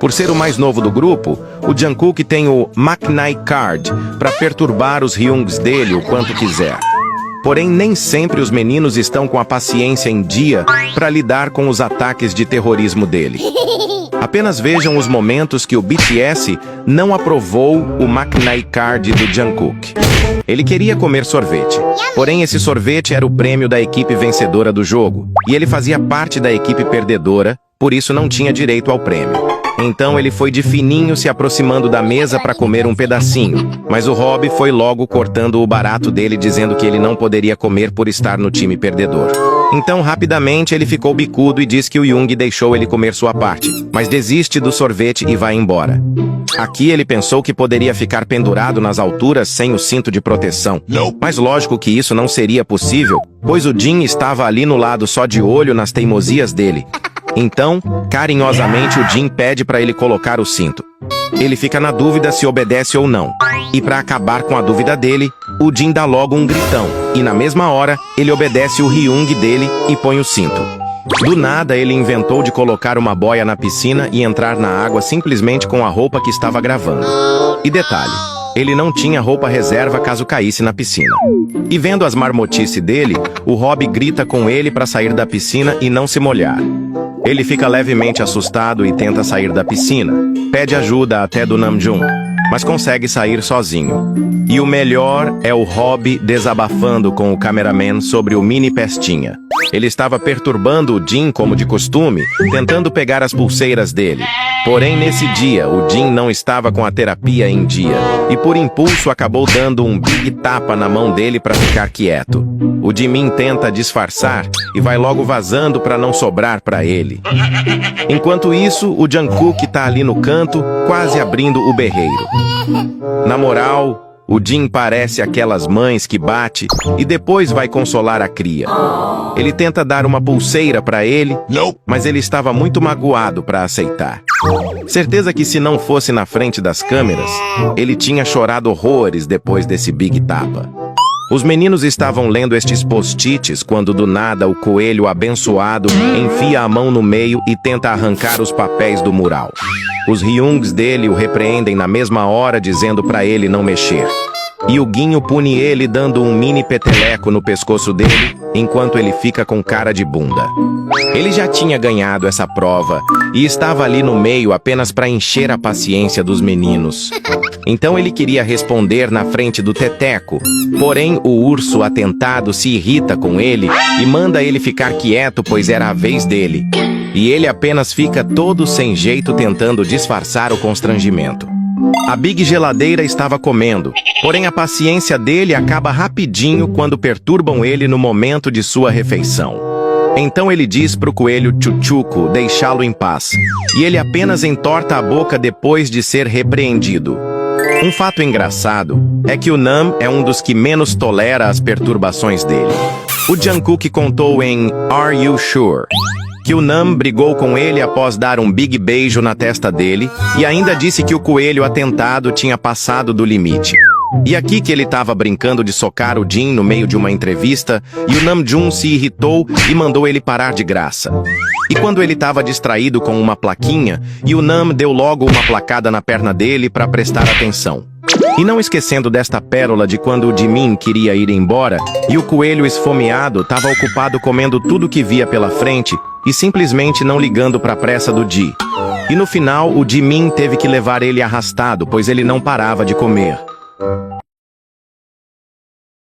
Por ser o mais novo do grupo, o Jungkook tem o Maknae Card para perturbar os Hyungs dele o quanto quiser. Porém, nem sempre os meninos estão com a paciência em dia para lidar com os ataques de terrorismo dele. Apenas vejam os momentos que o BTS não aprovou o Maknae Card do Jungkook. Ele queria comer sorvete, porém esse sorvete era o prêmio da equipe vencedora do jogo, e ele fazia parte da equipe perdedora, por isso não tinha direito ao prêmio. Então ele foi de fininho se aproximando da mesa para comer um pedacinho, mas o Rob foi logo cortando o barato dele dizendo que ele não poderia comer por estar no time perdedor. Então rapidamente ele ficou bicudo e diz que o Jung deixou ele comer sua parte, mas desiste do sorvete e vai embora. Aqui ele pensou que poderia ficar pendurado nas alturas sem o cinto de proteção, mas lógico que isso não seria possível, pois o Jin estava ali no lado só de olho nas teimosias dele. Então, carinhosamente o Jin pede para ele colocar o cinto. Ele fica na dúvida se obedece ou não. E para acabar com a dúvida dele, o Jin dá logo um gritão. E na mesma hora, ele obedece o Hyung dele e põe o cinto. Do nada, ele inventou de colocar uma boia na piscina e entrar na água simplesmente com a roupa que estava gravando. E detalhe, ele não tinha roupa reserva caso caísse na piscina. E vendo as marmotices dele, o Rob grita com ele para sair da piscina e não se molhar. Ele fica levemente assustado e tenta sair da piscina. Pede ajuda até do Namjoon, mas consegue sair sozinho. E o melhor é o Rob desabafando com o cameraman sobre o mini pestinha. Ele estava perturbando o Jin como de costume, tentando pegar as pulseiras dele. Porém, nesse dia, o Jin não estava com a terapia em dia, e por impulso acabou dando um big tapa na mão dele para ficar quieto. O Jimin tenta disfarçar e vai logo vazando para não sobrar para ele. Enquanto isso, o Jungkook tá ali no canto, quase abrindo o berreiro. Na moral, o Jin parece aquelas mães que bate e depois vai consolar a cria. Ele tenta dar uma pulseira para ele, mas ele estava muito magoado para aceitar. Certeza que se não fosse na frente das câmeras, ele tinha chorado horrores depois desse big tapa. Os meninos estavam lendo estes post-its quando do nada o coelho abençoado enfia a mão no meio e tenta arrancar os papéis do mural. Os Hyungs dele o repreendem na mesma hora dizendo para ele não mexer. E o Guinho pune ele dando um mini peteleco no pescoço dele, enquanto ele fica com cara de bunda. Ele já tinha ganhado essa prova e estava ali no meio apenas para encher a paciência dos meninos. Então ele queria responder na frente do Teteco, porém o urso atentado se irrita com ele e manda ele ficar quieto pois era a vez dele. E ele apenas fica todo sem jeito tentando disfarçar o constrangimento. A Big Geladeira estava comendo, porém a paciência dele acaba rapidinho quando perturbam ele no momento de sua refeição. Então ele diz pro coelho Chuchuco deixá-lo em paz, e ele apenas entorta a boca depois de ser repreendido. Um fato engraçado é que o Nam é um dos que menos tolera as perturbações dele. O Jungkook contou em Are You Sure? Que o Nam brigou com ele após dar um big beijo na testa dele e ainda disse que o coelho atentado tinha passado do limite. E aqui que ele estava brincando de socar o Jin no meio de uma entrevista e o Namjoon se irritou e mandou ele parar de graça. E quando ele estava distraído com uma plaquinha, e o Nam deu logo uma placada na perna dele para prestar atenção. E não esquecendo desta pérola de quando o Jimin queria ir embora e o coelho esfomeado estava ocupado comendo tudo que via pela frente e simplesmente não ligando para a pressa do Ji. E no final, o Jimin teve que levar ele arrastado, pois ele não parava de comer.